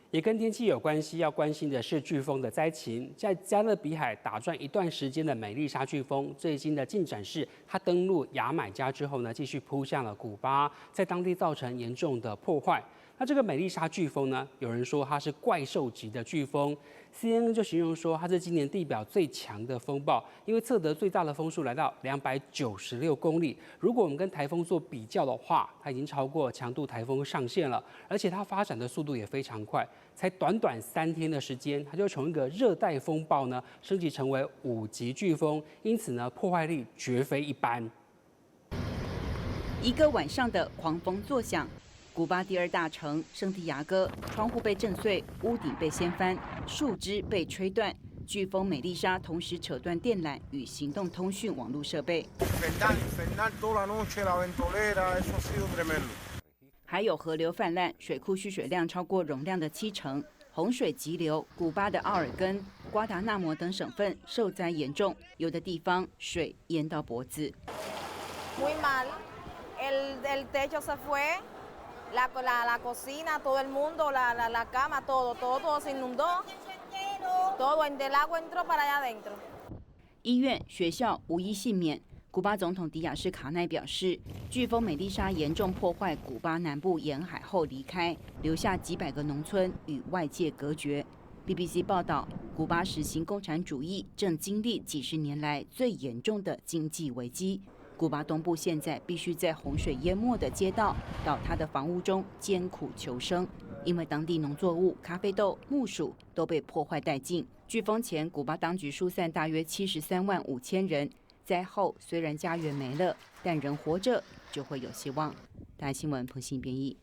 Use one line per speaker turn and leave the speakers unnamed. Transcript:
也跟天气有关系，要关心的是飓风的灾情。在加勒比海打转一段时间的美丽莎飓风，最新的进展是，它登陆牙买加之后呢，继续扑向了古巴，在当地造成严重的破坏。那这个美丽莎飓风呢，有人说它是怪兽级的飓风 ，CNN 就形容说它是今年地表最强的风暴，因为测得最大的风速来到296公里。如果我们跟台风做比较的话，它已经超过强度台风上限了，而且它发展的速度也非常快，才短短3天的时间，它就从一个热带风暴呢升级成为5级飓风，因此呢破坏力绝非一般。
一个晚上的狂风作响。古巴第2大城圣地亚哥，窗户被震碎，屋顶被掀翻，树枝被吹断。飓风美丽莎同时扯断电缆与行动通讯网络设备，还有河流泛滥，水库蓄水量超过容量的70%，洪水急流。古巴的奥尔根、瓜达纳摩等省份受灾严重，有的地方水淹到脖子。
Muy mal, el techo se fue. La cocina, todo el mundo, la cama, todo se inundó. Todo el agua entró para allá adentro.
医院、学校无一幸免。古巴总统迪亚士卡奈表示，飓风美丽莎严重破坏古巴南部沿海后离开，留下几百个农村与外界隔绝。BBC 报道，古巴实行共产主义，正经历几10年来最严重的经济危机。古巴东部现在必须在洪水淹没的街道、倒塌的房屋中艰苦求生，因为当地农作物、咖啡豆、木薯都被破坏殆尽。飓风前，古巴当局疏散大约73万5千人。灾后虽然家园没了，但人活着就会有希望。大新闻彭信编译。